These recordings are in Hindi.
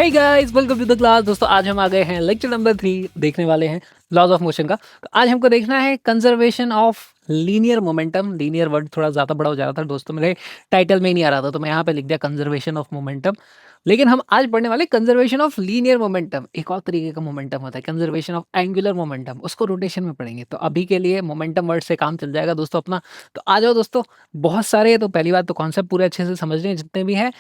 Hey guys, welcome to the class. दोस्तों आज हम आ गए हैं लेक्चर नंबर 3, देखने वाले हैं लॉज ऑफ मोशन का। तो आज हमको देखना है conservation of linear momentum. Linear word थोड़ा ज़्यादा बड़ा हो जा रहा था दोस्तों, मेरे टाइटल में ही नहीं आ रहा था, तो मैं यहाँ पे लिख दिया कंजर्वेशन ऑफ मोमेंटम। लेकिन हम आज पढ़ने वाले कंजर्वेशन ऑफ लीनियर मोमेंटम। एक और तरीके का मोमेंटम होता है कंजर्वेशन ऑफ एंगुलर मोमेंटम, उसको रोटेशन में पढ़ेंगे। तो अभी के लिए मोमेंटम वर्ड से काम चल जाएगा दोस्तों अपना। तो आ जाओ दोस्तों, बहुत सारे, तो पहली बात तो कॉन्सेप्ट पूरे अच्छे से समझ रहे हैं जितने भी हैं,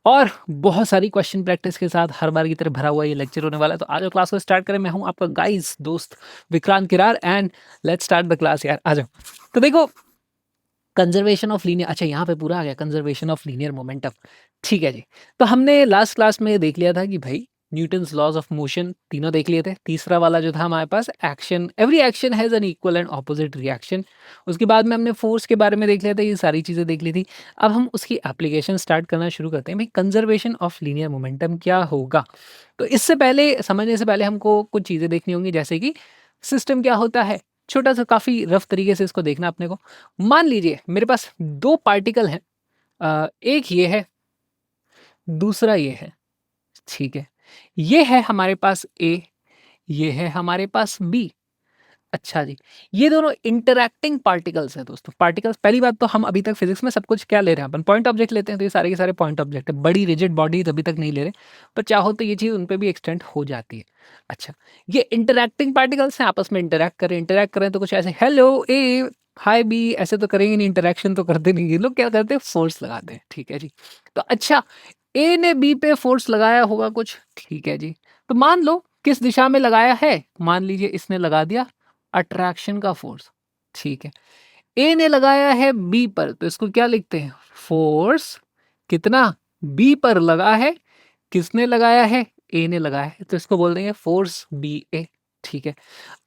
और बहुत सारी क्वेश्चन प्रैक्टिस के साथ हर बार की तरह भरा हुआ ये लेक्चर होने वाला है। तो आज क्लास को स्टार्ट करें। मैं हूं आपका गाइस दोस्त Vikrant Kirar, and let's start the class यार। आ जाओ। तो देखो, कंजर्वेशन ऑफ लीनियर, अच्छा यहाँ पे पूरा आ गया कंजर्वेशन ऑफ लीनियर मोमेंटम। ठीक है जी। तो हमने लास्ट क्लास में देख लिया था कि भाई न्यूटन्स लॉज ऑफ मोशन तीनों देख लिए थे। तीसरा वाला जो था हमारे पास, action, every action has an equal and opposite reaction. उसके बाद में हमने फोर्स के बारे में देख लिया था, ये सारी चीज़ें देख ली थी। अब हम उसकी एप्लीकेशन स्टार्ट करना शुरू करते हैं। भाई कंजर्वेशन ऑफ लीनियर मोमेंटम क्या होगा। तो इससे पहले, समझने से पहले हमको कुछ चीज़ें देखनी होंगी, जैसे कि सिस्टम क्या होता है। छोटा सा, काफ़ी रफ तरीके से इसको देखना अपने को। मान लीजिए मेरे पास दो पार्टिकल हैं, एक ये है, दूसरा ये है। ठीक है, ये है हमारे पास ए, ये है हमारे पास बी। अच्छा जी, ये दोनों इंटरैक्टिंग पार्टिकल्स हैं दोस्तों। पार्टिकल्स, पहली बात तो हम अभी तक फिजिक्स में सब कुछ क्या ले रहे हैं, अपन पॉइंट ऑब्जेक्ट लेते हैं। तो ये सारे के सारे पॉइंट ऑब्जेक्ट है। बड़ी रिजिड बॉडी अभी तक नहीं ले रहे, पर चाहो तो ये चीज़ उन पे भी एक्सटेंड हो जाती है। अच्छा, ये इंटरैक्टिंग पार्टिकल्स हैं, आपस में इंटरैक्ट करें तो कुछ ऐसे हेलो ए, हाय बी, ऐसे तो करेंगे नहीं, इंटरेक्शन तो करते नहीं। ये लोग क्या करते हैं, फोर्स लगाते हैं। ठीक है जी। तो अच्छा, ए ने बी पे फोर्स लगाया होगा कुछ। ठीक है जी। तो मान लो किस दिशा में लगाया है, मान लीजिए इसने लगा दिया अट्रैक्शन का फोर्स। ठीक है, ए ने लगाया है बी पर, तो इसको क्या लिखते हैं, फोर्स कितना बी पर लगा है। किसने लगाया है, ए ने लगाया है, तो इसको बोल देंगे फोर्स बी ए। ठीक है।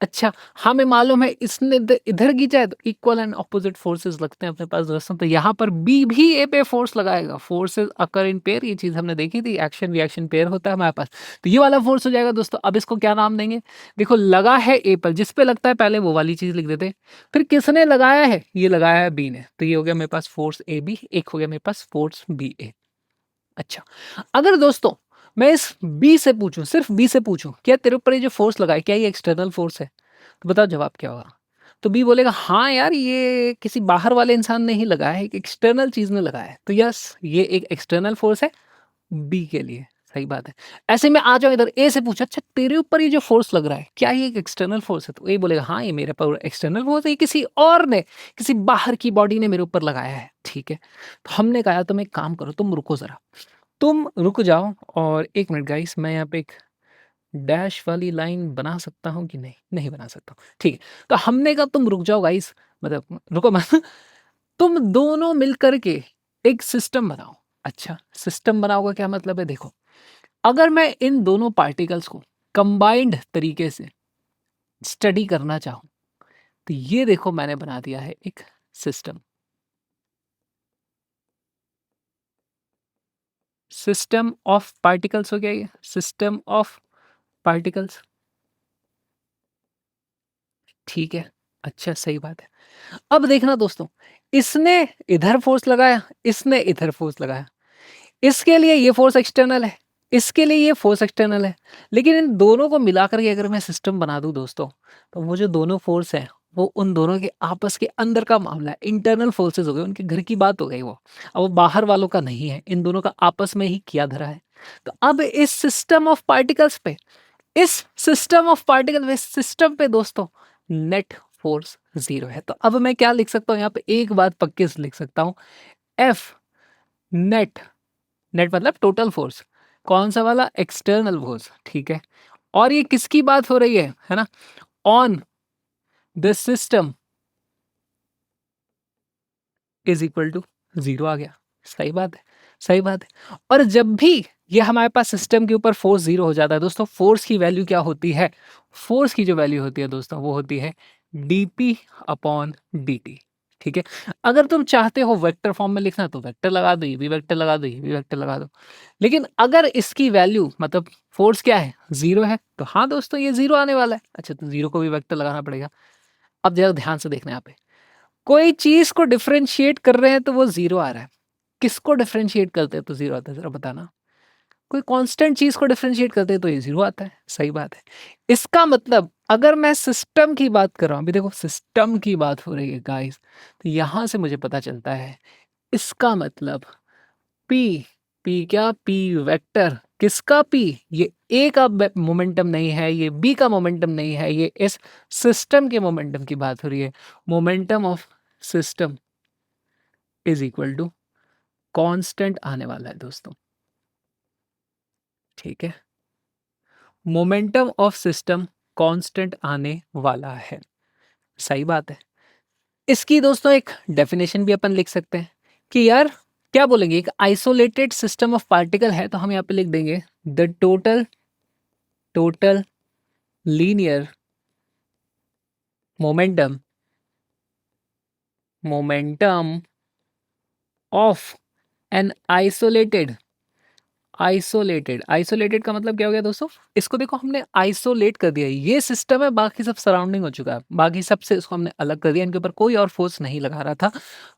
अच्छा, हमें मालूम है इसने इधर खींचा है, तो इक्वल एंड ऑपोजिट फोर्सेस लगते हैं अपने पास दोस्तों। तो यहाँ पर बी भी ए पे फोर्स लगाएगा। फोर्सेस अकर इन पेयर, ये चीज हमने देखी थी, एक्शन रिएक्शन पेयर होता है हमारे पास। तो ये वाला फोर्स हो जाएगा दोस्तों। अब इसको क्या नाम देंगे, देखो लगा है ए पर, जिस पे लगता है पहले वो वाली चीज लिख देते हैं। फिर किसने लगाया है, ये लगाया है बी ने, तो ये हो गया मेरे पास फोर्स ए बी, एक हो गया मेरे पास फोर्स बी ए। अच्छा, अगर दोस्तों मैं इस बी से पूछूं, सिर्फ बी से पूछूं, क्या तेरे ऊपर ये जो फोर्स लगा है, क्या ये एक्सटर्नल फोर्स है, तो बताओ जवाब क्या होगा। तो बी बोलेगा हाँ यार, ये किसी बाहर वाले इंसान ने ही लगाया है, एक एक्सटर्नल चीज ने लगाया है। तो यस, ये एक एक्सटर्नल फोर्स है बी के लिए। सही बात है। ऐसे में आ जाओ इधर, ए से पूछो, अच्छा तेरे ऊपर ये जो फोर्स लग रहा है, क्या ये एक एक्सटर्नल फोर्स है, तो ए बोलेगा हाँ, ये मेरे पर एक्सटर्नल फोर्स है, ये किसी और ने, किसी बाहर की बॉडी ने मेरे ऊपर लगाया है। ठीक है। तो हमने कहा तुम एक काम करो, तुम रुको जरा, तुम रुक जाओ। और एक मिनट गाइस, मैं यहाँ पे एक डैश वाली लाइन बना सकता हूँ कि नहीं, नहीं बना सकता हूँ। ठीक है। तो हमने कहा तुम रुक जाओ गाइस, मतलब रुको मत, तुम दोनों मिलकर के एक सिस्टम बनाओ। अच्छा, सिस्टम बनाओ का क्या मतलब है, देखो अगर मैं इन दोनों पार्टिकल्स को कंबाइंड तरीके से स्टडी करना चाहूँ, तो ये देखो मैंने बना दिया है एक सिस्टम। सिस्टम ऑफ पार्टिकल्स हो गया ये, सिस्टम ऑफ पार्टिकल्स। ठीक है। अच्छा, सही बात है। अब देखना दोस्तों, इसने इधर फोर्स लगाया, इसने इधर फोर्स लगाया, इसके लिए ये फोर्स एक्सटर्नल है, इसके लिए ये फोर्स एक्सटर्नल है। लेकिन इन दोनों को मिलाकर के अगर मैं सिस्टम बना दूं दोस्तों, तो वो जो दोनों फोर्स है, वो उन दोनों के आपस के अंदर का मामला है, इंटरनल फोर्सेस हो गए, उनके घर की बात हो गई वो। अब वो बाहर वालों का नहीं है, इन दोनों का आपस में ही किया धरा है। तो अब इस सिस्टम ऑफ पार्टिकल्स पे, इस सिस्टम ऑफ पार्टिकल सिस्टम पे दोस्तों, नेट फोर्स जीरो है। तो अब मैं क्या लिख सकता हूं, यहाँ पे एक बात पक्के से लिख सकता हूं, एफ नेट, नेट मतलब टोटल फोर्स, कौन सा वाला, एक्सटर्नल फोर्स। ठीक है। और ये किसकी बात हो रही है ना, on this system is equal to zero आ गया। सही बात है, सही बात है। और जब भी ये हमारे पास सिस्टम के ऊपर फोर्स जीरो हो जाता है दोस्तों, फोर्स की वैल्यू क्या होती है, फोर्स की जो वैल्यू होती है दोस्तों, वो होती है dp अपॉन dt। ठीक है। अगर तुम चाहते हो वेक्टर फॉर्म में लिखना, तो वेक्टर लगा दो, ये भी वेक्टर लगा दो, ये भी वेक्टर लगा दो। लेकिन अगर इसकी वैल्यू, मतलब फोर्स क्या है, जीरो है, तो हाँ दोस्तों ये जीरो आने वाला है। अच्छा, तो जीरो को भी वेक्टर लगाना पड़ेगा। अब जरा ध्यान से देखना, यहाँ पे कोई चीज को डिफरेंशिएट कर रहे हैं तो वो जीरो आ रहा है, किसको डिफरेंशिएट करते हैं तो जीरो आता है, जरा बताना। कोई कांस्टेंट चीज को डिफरेंशिएट करते हैं तो ये 0 आता है। सही बात है। इसका मतलब अगर मैं सिस्टम की बात कर रहा हूं, अभी देखो सिस्टम की बात हो रही है गाइस, तो यहां से मुझे पता चलता है इसका मतलब पी, पी क्या, पी वेक्टर, किसका पी, ये ए का मोमेंटम नहीं है, ये बी का मोमेंटम नहीं है, ये इस सिस्टम के मोमेंटम की बात हो रही है। Momentum of system is equal to constant आने वाला है दोस्तों, ठीक है। मोमेंटम ऑफ सिस्टम कांस्टेंट आने वाला है, सही बात है। इसकी दोस्तों एक डेफिनेशन भी अपन लिख सकते हैं कि यार क्या बोलेंगे, एक आइसोलेटेड सिस्टम ऑफ पार्टिकल है तो हम यहाँ पे लिख देंगे the total linear momentum of an isolated का मतलब क्या हो गया दोस्तों, इसको देखो हमने आइसोलेट कर दिया, ये सिस्टम है, बाकी सब सराउंडिंग हो चुका है, बाकी सबसे इसको हमने अलग कर दिया, इनके ऊपर कोई और फोर्स नहीं लगा रहा था,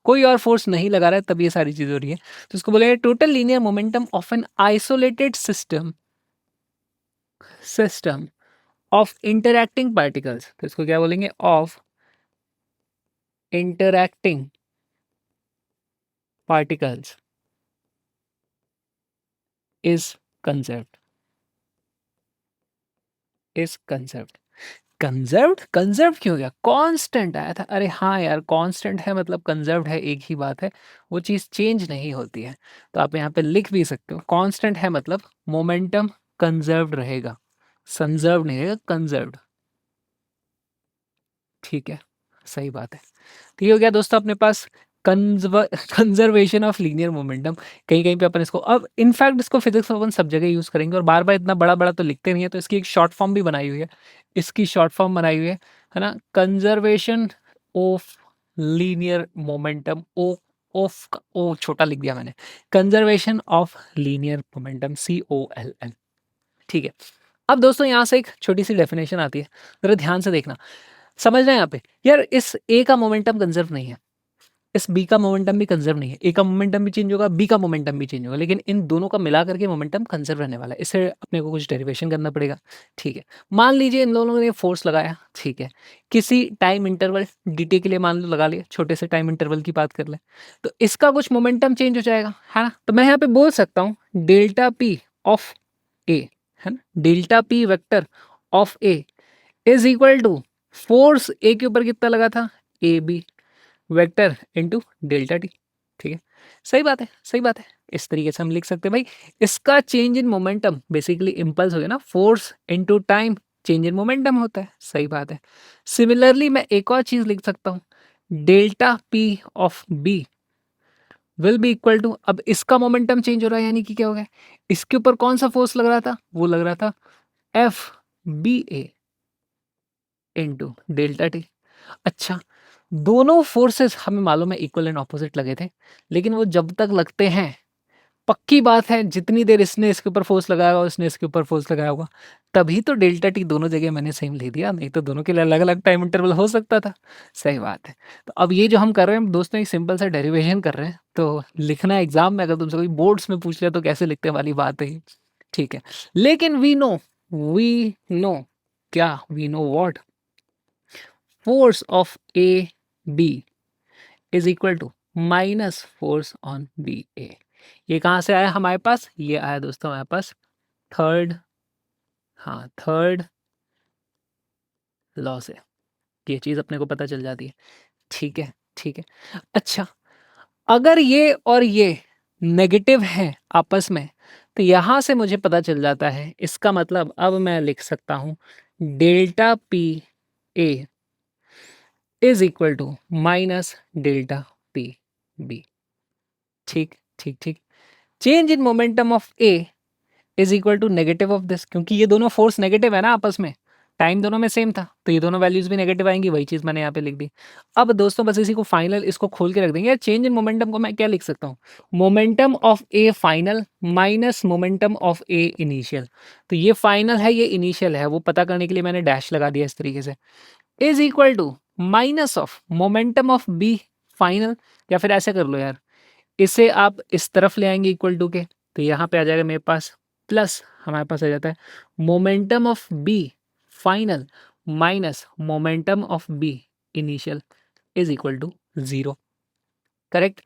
कोई और फोर्स नहीं लगा रहा है, तब ये सारी चीज हो रही है। तो इसको बोलेंगे total linear momentum of an isolated system of interacting particles. तो इसको क्या बोलेंगे, of interacting particles is conserved, conserved क्यों हो गया, कांस्टेंट आया था, अरे हाँ यार कांस्टेंट है मतलब कंजर्व्ड है, एक ही बात है, वो चीज चेंज नहीं होती है। तो आप यहाँ पे लिख भी सकते हो कांस्टेंट है मतलब मोमेंटम कंजर्व्ड रहेगा, संजर्व नहीं रहेगा, कंजर्व्ड, ठीक है, सही बात है। तो ये हो गया दोस्तों अपने पास कंजर्वेशन ऑफ लीनियर मोमेंटम। कहीं कहीं पे अपन इसको, अब इनफैक्ट इसको फिजिक्स में अपन सब जगह यूज करेंगे, और बार बार इतना बड़ा बड़ा तो लिखते नहीं है, तो इसकी एक शॉर्ट फॉर्म भी बनाई हुई है, इसकी शॉर्ट फॉर्म बनाई हुई है ना, कंजर्वेशन ऑफ लीनियर मोमेंटम, ओ छोटा लिख दिया मैंने, conservation of linear momentum, COLL, ठीक है। अब दोस्तों यहाँ से एक छोटी सी डेफिनेशन आती है, जरा ध्यान से देखना, समझना है यहाँ पे, यार इस ए का मोमेंटम कंजर्व नहीं है, इस बी का मोमेंटम भी कंजर्व नहीं है, ए का मोमेंटम भी चेंज होगा, बी का मोमेंटम भी चेंज होगा, लेकिन इन दोनों का मिला करके मोमेंटम कंजर्व रहने वाला है, इससे अपने को कुछ डेरिवेशन करना पड़ेगा, ठीक है। मान लीजिए इन दोनों ने फोर्स लगाया, ठीक है, किसी टाइम इंटरवल dt के लिए मान लो लगा लिया, छोटे से टाइम इंटरवल की बात कर ले, तो इसका कुछ मोमेंटम चेंज हो जाएगा, है ना। तो मैं यहाँ पे बोल सकता हूँ डेल्टा पी ऑफ ए, है ना, delta P vector of A is equal to force A के ऊपर कितना लगा था, A B vector into delta T, ठीक है, सही बात है, सही बात है। इस तरीके से हम लिख सकते हैं भाई, इसका change in momentum basically impulse हो गया ना, force into time change in momentum होता है, सही बात है। सिमिलरली मैं एक और चीज लिख सकता हूँ, delta P of B will be equal to, अब इसका मोमेंटम चेंज हो रहा है, यानी कि क्या हो गया, इसके ऊपर कौन सा फोर्स लग रहा था, वो लग रहा था FBA इनटू डेल्टा टी। अच्छा, दोनों फोर्सेस हमें मालूम है इक्वल एंड ऑपोजिट लगे थे, लेकिन वो जब तक लगते हैं, पक्की बात है जितनी देर इसने इसके ऊपर फोर्स लगाया होगा, उसने इसके ऊपर फोर्स लगाया होगा, तभी तो डेल्टा टी दोनों जगह मैंने सेम लिख दिया, नहीं तो दोनों के लिए अलग अलग टाइम इंटरवल हो सकता था, सही बात है। तो अब ये जो हम कर रहे हैं दोस्तों, एक सिंपल सा डेरिवेशन कर रहे हैं, तो लिखना एग्जाम में अगर तुमसे कोई बोर्ड्स में पूछ लिया तो कैसे लिखते हैं वाली बात है, ठीक है। लेकिन वी नो क्या, we know what, force of A B is equal to minus force on B A. ये कहाँ से आया हमारे पास, ये आया दोस्तों हमारे पास थर्ड लॉ से, ये चीज अपने को पता चल जाती है, ठीक है, ठीक है। अच्छा, अगर ये और ये नेगेटिव है आपस में, तो यहां से मुझे पता चल जाता है, इसका मतलब अब मैं लिख सकता हूं delta P A is equal to minus delta P B, ठीक ठीक ठीक। Change in momentum of A is equal to negative of this, क्योंकि ये दोनों फोर्स नेगेटिव है ना आपस में, टाइम दोनों में सेम था, तो ये दोनों वैल्यूज भी नेगेटिव आएंगी, वही चीज मैंने यहाँ पे लिख दी। अब दोस्तों बस इसी को फाइनल, इसको खोल के रख देंगे यार, चेंज इन मोमेंटम को मैं क्या लिख सकता हूँ, momentum of A final minus momentum of A initial. तो ये फाइनल है, ये इनिशियल है, वो पता करने के लिए मैंने डैश लगा दिया इस तरीके से, is equal to minus of momentum of B final, या फिर ऐसे कर लो यार, इसे आप इस तरफ ले आएंगे इक्वल टू के, तो यहाँ पे आ जाएगा मेरे पास प्लस हमारे पास आ जाता है momentum of B final minus momentum of B initial is equal to 0। Correct.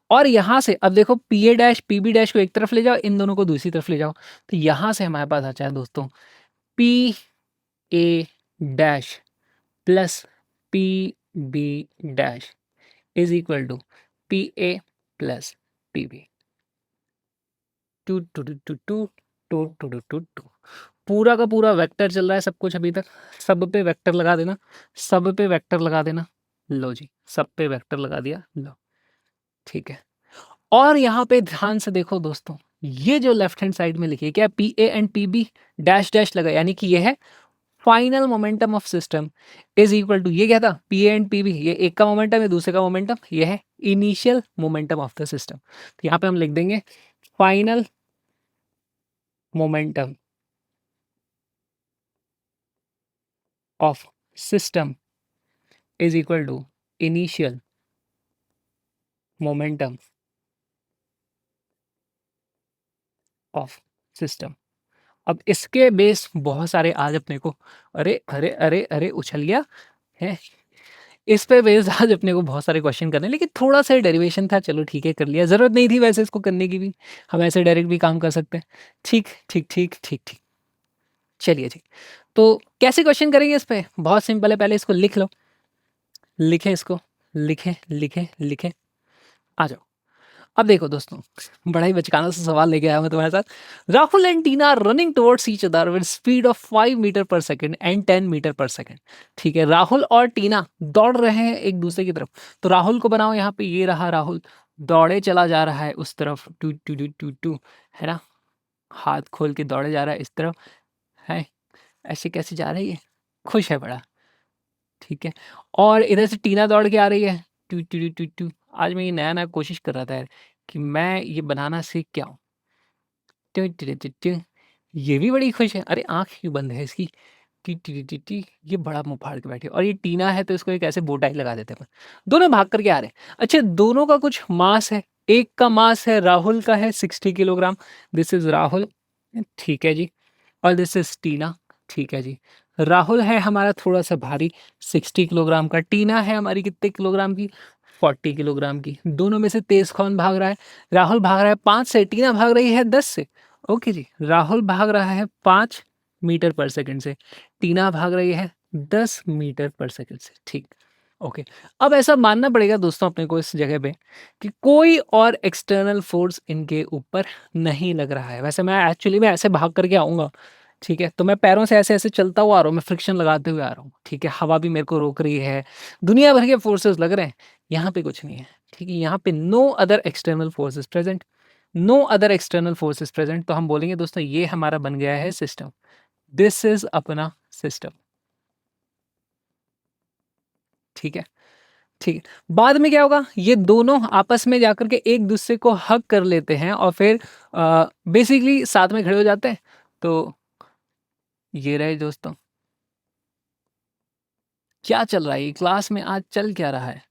और यहां से अब देखो P A dash P B dash को एक तरफ ले जाओ, इन दोनों को दूसरी तरफ ले जाओ, तो यहां से हमारे पास आता है दोस्तों P A dash plus P B dash is equal to P A plus P B. टू टू टू टू टू टू टू टू टू टू पूरा का पूरा वेक्टर चल रहा है सब कुछ अभी तक। सब पे वेक्टर लगा देना, सब पे वेक्टर लगा देना। लो जी, सब पे वेक्टर लगा दिया, लो ठीक है। और यहाँ पे ध्यान से देखो दोस्तों, ये जो लेफ्ट हैंड साइड में लिखी है क्या, P A and P B dash dash लगा, यानी कि ये है final momentum of system is equal to, ये क्या था, P A and P B, ये एक का मोमेंटम है, दूसरे का मोमेंटम, ये है initial momentum of the system. तो यहाँ पे हम लिख देंगे final momentum of system is equal to initial momentum of system. अब इसके बेस बहुत सारे आज अपने को, अरे अरे अरे अरे उछल गया है, इस पे बेस्ड आज अपने को बहुत सारे क्वेश्चन करने हैं, लेकिन थोड़ा सा डेरिवेशन था, चलो ठीक है कर लिया, जरूरत नहीं थी वैसे इसको करने की भी, हम ऐसे डायरेक्ट भी काम कर सकते हैं। ठीक ठीक ठीक ठीक ठीक, चलिए जी। तो कैसे क्वेश्चन करेंगे इस पे, बहुत सिंपल है, पहले इसको लिख लो, लिखे इसको, लिखे लिखे लिखे, आ जाओ। अब देखो दोस्तों, बड़ा ही बचकाना सा सवाल लेके आया मैं तुम्हारे साथ। Rahul and Tina running towards each other with speed of 5 metre per second and 10 metre per second. ठीक है, राहुल और टीना दौड़ रहे हैं एक दूसरे की तरफ। तो राहुल को बनाओ, यहाँ पे ये रहा राहुल, दौड़े चला जा रहा है उस तरफ, टू टू टू टू टू, है ना, हाथ खोल के दौड़े जा रहा है इस तरफ, है ऐसे कैसे जा रही है, खुश है बड़ा, ठीक है। और इधर से टीना दौड़ के आ रही है, टू टू टू टू टू। आज मैं ये नया नया कोशिश कर रहा था यार कि मैं ये बनाना सीख के आऊँ। टू टू टू टू टू। ये भी बड़ी खुश है, अरे आँख क्यों बंद है इसकी, T T T T T. ये बड़ा मुँह फाड़ के बैठी है, और ये टीना है तो इसको एक ऐसे बोटाई लगा देते हैं अपन। दोनों भाग करके आ रहे हैं। अच्छा, दोनों का कुछ मास है, एक का मास है राहुल का है 60 किलोग्राम, दिस इज राहुल, ठीक है जी, और दिस इज टीना, ठीक है जी। राहुल है हमारा थोड़ा सा भारी 60 किलोग्राम का, टीना है हमारी कितने किलोग्राम की, 40 किलोग्राम की। दोनों में से तेज कौन भाग रहा है, राहुल भाग रहा है 5 से, टीना भाग रही है 10 से। ओके जी, राहुल भाग रहा है 5 मीटर पर सेकंड से, टीना भाग रही है 10 मीटर पर सेकंड से, ठीक। ओके, अब ऐसा मानना पड़ेगा दोस्तों अपने को इस जगह पे कि कोई और एक्सटर्नल फोर्स इनके ऊपर नहीं लग रहा है। वैसे मैं एक्चुअली में ऐसे भाग करके आऊँगा, ठीक है, तो मैं पैरों से ऐसे ऐसे चलता हुआ आ रहा हूँ, मैं फ्रिक्शन लगाते हुए आ रहा हूँ, ठीक है, हवा भी मेरे को रोक रही है, दुनिया भर के फोर्सेस लग रहे हैं, यहाँ पे कुछ नहीं है, ठीक है, यहाँ पे no other external forces present, no other external forces present. तो हम बोलेंगे दोस्तों ये हमारा बन गया है सिस्टम, दिस इज अपना सिस्टम, ठीक है, ठीक है। बाद में क्या होगा, ये दोनों आपस में जाकर के एक दूसरे को हग कर लेते हैं और फिर बेसिकली साथ में खड़े हो जाते हैं। तो ये रहे दोस्तों, क्या चल रहा है ये क्लास में, आज चल क्या रहा है।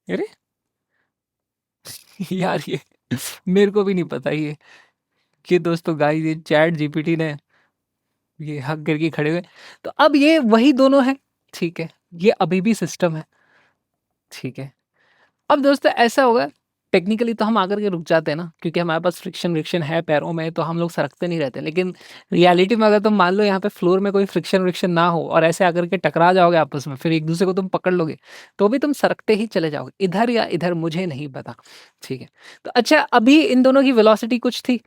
अरे यार ये मेरे को भी नहीं पता ये दोस्तों गाइस, ये चैट जीपीटी ने ये हक करके खड़े हुए। तो अब ये वही दोनों हैं, ठीक है, ये अभी भी सिस्टम है, ठीक है। अब दोस्तों ऐसा होगा, टेक्निकली तो हम आकर के रुक जाते हैं ना, क्योंकि हमारे पास फ्रिक्शन विक्शन है पैरों में, तो हम लोग सरकते नहीं रहते। लेकिन रियलिटी में अगर तुम मान लो यहाँ पे फ्लोर में कोई फ्रिक्शन विक्शन ना हो और ऐसे आकर के टकरा जाओगे आपस में, फिर एक दूसरे को तुम पकड़ लोगे, तो भी तुम सरकते ही चले जाओगे, इधर या इधर मुझे नहीं पता, ठीक है। तो अच्छा, अभी इन दोनों की वेलोसिटी कुछ थी,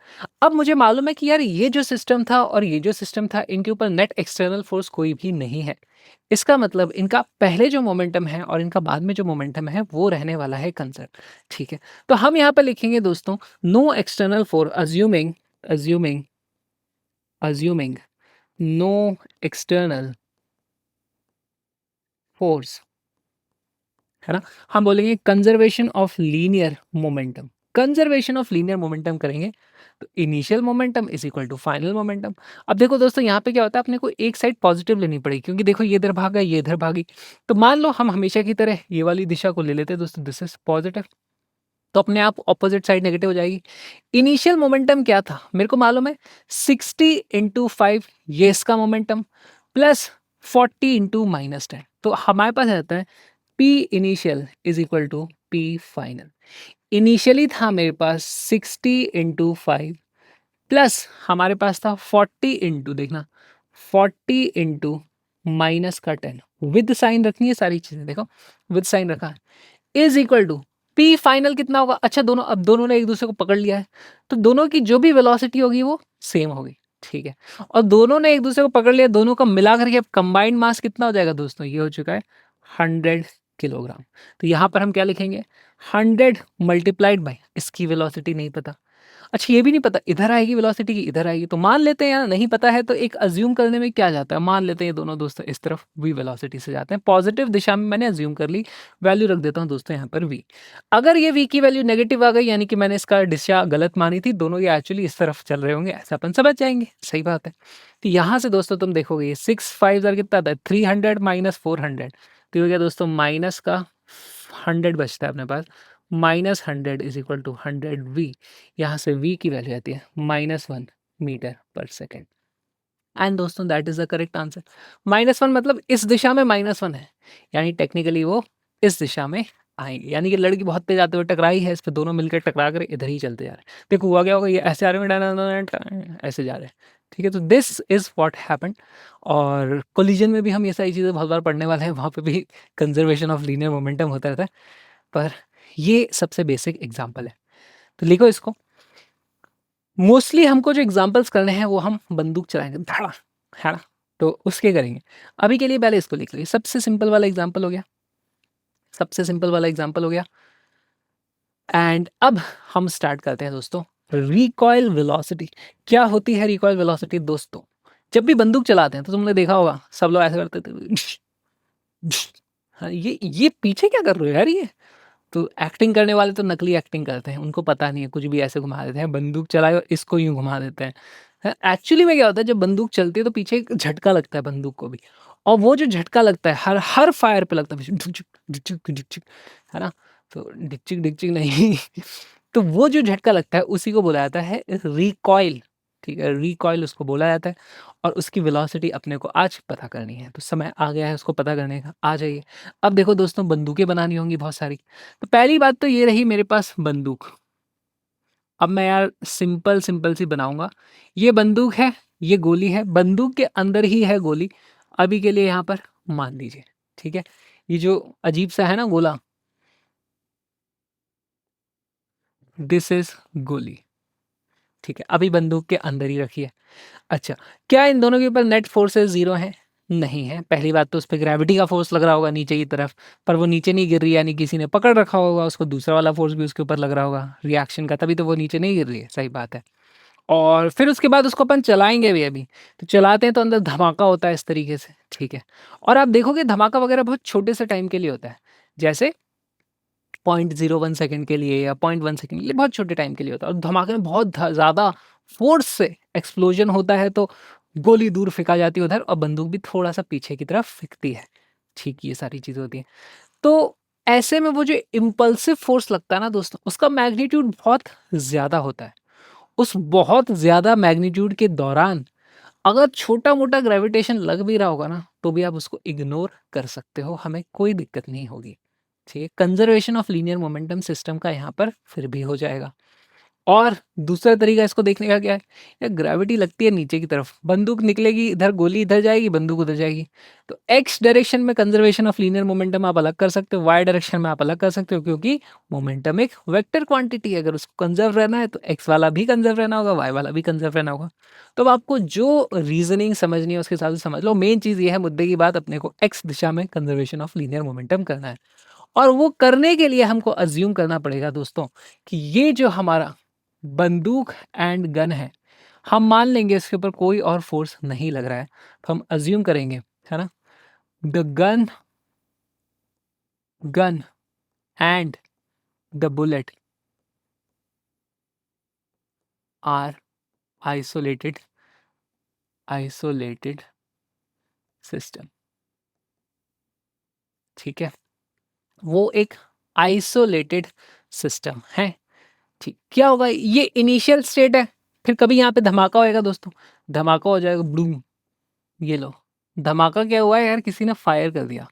अब मुझे मालूम है कि यार ये जो सिस्टम था और ये जो सिस्टम था, इनके ऊपर नेट एक्सटर्नल फोर्स कोई भी नहीं है। इसका मतलब इनका पहले जो मोमेंटम है और इनका बाद में जो मोमेंटम है वो रहने वाला है कंजर्व, ठीक है। तो हम यहाँ पर लिखेंगे दोस्तों no external force, assuming assuming assuming no external force, है ना। हम बोलेंगे conservation of linear momentum, conservation of linear momentum करेंगे। तो initial momentum is equal to final momentum. अब देखो दोस्तों यहाँ पे क्या होता है, अपने को एक साइड पॉजिटिव लेनी पड़ेगी, क्योंकि देखो ये इधर भागा ये इधर भागी। तो मान लो हम हमेशा की तरह ये वाली दिशा को ले लेते हैं दोस्तों, दिस इज पॉजिटिव, तो अपने आप ऑपोजिट साइड नेगेटिव हो जाएगी। इनिशियल मोमेंटम क्या था मेरे को मालूम है, 60 इंटू 5 ये इसका मोमेंटम, प्लस 40 इंटू -10, तो हमारे पास रहता है P initial is equal to P final. Initially था मेरे पास 60 इंटू 5 प्लस हमारे पास था 40 इंटू, देखना 40 इंटू -10, विद साइन रखनी है सारी चीजें, देखो विद साइन रखा है, is equal to P final कितना होगा। अच्छा दोनों, अब दोनों ने एक दूसरे को पकड़ लिया है, तो दोनों की जो भी वेलोसिटी होगी वो सेम होगी, ठीक है। और दोनों ने एक दूसरे को पकड़ लिया, दोनों का मिला करके अब कंबाइंड मास कितना हो जाएगा दोस्तों, ये हो चुका है 100 किलोग्राम। तो यहाँ पर हम क्या लिखेंगे, 100 मल्टीप्लाइड बाई, इसकी वेलोसिटी नहीं पता, अच्छा ये भी नहीं पता इधर आएगी वेलोसिटी की इधर आएगी, तो मान लेते हैं यार नहीं पता है तो एक अज्यूम करने में क्या जाता है, मान लेते हैं ये दोनों दोस्तों इस तरफ v वेलोसिटी से जाते हैं, पॉजिटिव दिशा में मैंने अज्यूम कर ली, वैल्यू रख देता हूँ दोस्तों यहाँ पर v। अगर ये v की वैल्यू नेगेटिव आ गई, यानी कि मैंने इसका दिशा गलत मानी थी, दोनों ये एक्चुअली इस तरफ चल रहे होंगे, ऐसा अपन समझ जाएंगे, सही बात है। तो यहाँ से दोस्तों तुम देखोगे ये 6 5 कितना था, 300 माइनस 400, तो ये हो गया दोस्तों माइनस का 100 बचता है अपने पास, -100 इज इक्वल टू 100 v। यहाँ से v की वैल्यू आती है -1 मीटर पर सेकेंड। एंड दोस्तों that is the correct answer. -1 मतलब इस दिशा में -1 है, यानी टेक्निकली वो इस दिशा में आएंगे, यानी कि लड़की बहुत तेज आते हुए टकराई है, इस पर दोनों मिलकर टकरा कर इधर ही चलते जा रहे हैं। देखो हुआ क्या होगा, ये ऐसे आ रहे हैं ऐसे जा रहे हैं, ठीक है। तो दिस इज व्हाट हैपेंड। और कोलिजन में भी हम ये सारी चीज़ें बहुत बार पढ़ने वाले हैं, वहाँ पे भी कंजर्वेशन ऑफ लीनियर मोमेंटम होता रहता है, पर ये सबसे बेसिक एग्जाम्पल है। तो लिखो इसको, मोस्टली हमको जो एग्जाम्पल्स करने हैं वो हम बंदूक चलाएंगे धड़ा, है ना, तो उसके करेंगे। अभी के लिए पहले इसको लिख लीजिए, सबसे सिंपल वाला एग्जाम्पल हो गया, सबसे सिंपल वाला एग्जाम्पल हो गया। एंड अब हम स्टार्ट करते हैं दोस्तों, रिकॉइल वेलोसिटी। क्या होती है रिकॉइल वेलोसिटी दोस्तों, जब भी बंदूक चलाते हैं तो तुमने देखा होगा सब लोग ऐसे करते थे हाँ, ये पीछे क्या कर रहे हो यार, ये तो एक्टिंग करने वाले तो नकली एक्टिंग करते हैं, उनको पता नहीं है, कुछ भी ऐसे घुमा देते हैं, बंदूक चलाए और इसको यूं घुमा देते हैं। एक्चुअली में क्या होता है, जब बंदूक चलती है तो पीछे एक झटका लगता है बंदूक को भी, और वो जो झटका लगता है हर हर फायर पे लगता है, डिचिक डिचिक डिचिक, है ना, तो डिचिक डिचिक नहीं तो वो जो झटका लगता है उसी को बोला जाता है रिकॉइल, ठीक है, रिकॉइल उसको बोला जाता है। और उसकी वेलोसिटी अपने को आज पता करनी है, तो समय आ गया है उसको पता करने का, आ जाइए। अब देखो दोस्तों बंदूकें बनानी होंगी बहुत सारी, तो पहली बात तो ये रही मेरे पास बंदूक। अब मैं यार सिंपल सिंपल सी बनाऊंगा, ये बंदूक है, ये गोली है, बंदूक के अंदर ही है गोली, अभी के लिए यहाँ पर मान लीजिए, ठीक है। ये जो अजीब सा है ना गोला, दिस इज गोली, ठीक है, अभी बंदूक के अंदर ही रखिए। अच्छा, क्या इन दोनों के ऊपर नेट फोर्सेस जीरो हैं? नहीं है। पहली बात तो उस पर ग्रेविटी का फोर्स लग रहा होगा नीचे की तरफ, पर वो नीचे नहीं गिर रही, यानी किसी ने पकड़ रखा होगा उसको, दूसरा वाला फोर्स भी उसके ऊपर लग रहा होगा रिएक्शन का, तभी तो वो नीचे नहीं गिर रही है, सही बात है। और फिर उसके बाद उसको अपन चलाएंगे भी अभी, तो चलाते हैं तो अंदर धमाका होता है इस तरीके से, ठीक है। और आप देखोगे धमाका वगैरह बहुत छोटे से टाइम के लिए होता है, जैसे 0.01 सेकंड के लिए या 0.1 सेकंड के लिए, बहुत छोटे टाइम के लिए होता है। और धमाके में बहुत ज़्यादा फोर्स से एक्सप्लोजन होता है, तो गोली दूर फेंका जाती है उधर, और बंदूक भी थोड़ा सा पीछे की तरफ फेंकती है, ठीक, ये सारी चीज़ें होती हैं। तो ऐसे में वो जो इम्पल्सिव फोर्स लगता है ना दोस्तों, उसका मैग्नीट्यूड बहुत ज़्यादा होता है। उस बहुत ज़्यादा मैग्नीट्यूड के दौरान अगर छोटा मोटा ग्रेविटेशन लग भी रहा होगा ना, तो भी आप उसको इग्नोर कर सकते हो, हमें कोई दिक्कत नहीं होगी, ठीक है। Conservation of linear momentum system का यहाँ पर फिर भी हो जाएगा। और दूसरा तरीका इसको देखने का क्या है, या ग्रेविटी लगती है नीचे की तरफ, बंदूक निकलेगी इधर, गोली इधर जाएगी, बंदूक उधर जाएगी, तो एक्स डायरेक्शन में कंजर्वेशन ऑफ लीनियर मोमेंटम आप अलग कर सकते हो, वाई डायरेक्शन में आप अलग कर सकते हो, क्योंकि मोमेंटम एक वेक्टर क्वांटिटी है, अगर उसको कंजर्व रहना है तो एक्स वाला भी कंजर्व रहना होगा, वाई वाला भी कंजर्व रहना होगा। तो अब आपको जो रीजनिंग समझनी है उसके हिसाब से समझ लो, मेन चीज़ ये है, मुद्दे की बात, अपने को एक्स दिशा में कंजर्वेशन ऑफ लीनियर मोमेंटम करना है। और वो करने के लिए हमको अज्यूम करना पड़ेगा दोस्तों कि ये जो हमारा बंदूक एंड गन है, हम मान लेंगे इसके ऊपर कोई और फोर्स नहीं लग रहा है, तो हम अज्यूम करेंगे, है ना, the gun and the bullet are isolated system, ठीक है, वो एक आइसोलेटेड सिस्टम है। ठीक, क्या होगा, ये इनिशियल स्टेट है, फिर कभी यहाँ पे धमाका होएगा दोस्तों, धमाका हो जाएगा, ब्लूम, ये लो धमाका क्या हुआ है यार, किसी ने फायर कर दिया,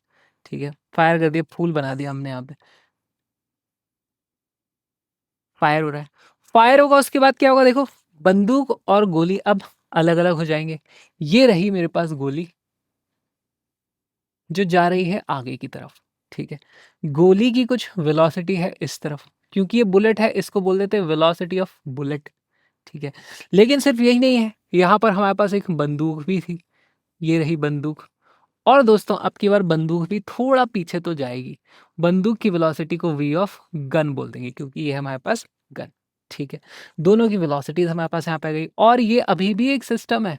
ठीक है, फायर कर दिया, फूल बना दिया हमने यहाँ पे, फायर हो रहा है, फायर होगा, उसके बाद क्या होगा देखो, बंदूक और गोली अब अलग अलग हो जाएंगे। ये रही मेरे पास गोली जो जा रही है आगे की तरफ, ठीक है, गोली की कुछ वेलोसिटी है इस तरफ, क्योंकि ये बुलेट है इसको बोल देते हैं वेलोसिटी ऑफ बुलेट, ठीक है। लेकिन सिर्फ यही नहीं है, यहाँ पर हमारे पास एक बंदूक भी थी, ये रही बंदूक, और दोस्तों अब की बार बंदूक भी थोड़ा पीछे तो जाएगी, बंदूक की वेलोसिटी को वी ऑफ गन बोल देंगे, क्योंकि ये है हमारे पास गन, ठीक है। दोनों की वेलोसिटीज हमारे पास यहाँ पे आ गई, और ये अभी भी एक सिस्टम है।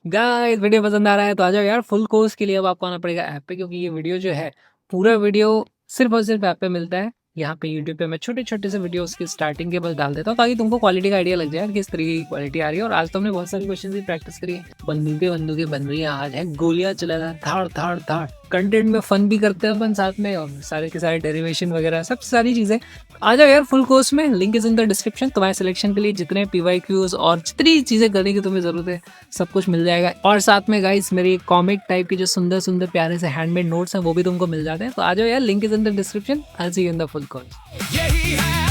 गाइस वीडियो पसंद आ रहा है तो आ जाओ यार, फुल कोर्स के लिए अब आपको आना पड़ेगा ऐप पे, क्योंकि ये वीडियो जो है पूरा वीडियो सिर्फ और सिर्फ ऐप पे मिलता है। यहाँ पे यूट्यूब पे मैं छोटे छोटे से वीडियो उसकी स्टार्टिंग के बस डाल देता हूँ, ताकि तुमको क्वालिटी का आइडिया लग जाए किस तरीके की क्वालिटी आ रही है। और आज तो हमने बहुत सारी क्वेश्चन की प्रैक्टिस करी है, बंदूकें बन रही है, आज है गोलियां चला रहा है, धाड़ धाड़ धाड़, कंटेंट में फन भी करते हैं अपन साथ में, और सारे के सारे डेरिवेशन वगैरह सब सारी चीजें। आ जाओ यार फुल कोर्स में, link is in the description. तुम्हारे सिलेक्शन के लिए जितने PYQs और जितनी चीजें करने की तुम्हें जरूरत है सब कुछ मिल जाएगा। और साथ में गाइस मेरी कॉमिक टाइप की जो सुंदर सुंदर प्यारे से हैंडमेड नोट्स हैं वो भी तुमको मिल जाते हैं। तो आ जाओ यार, link is in the description. I see you in the full course.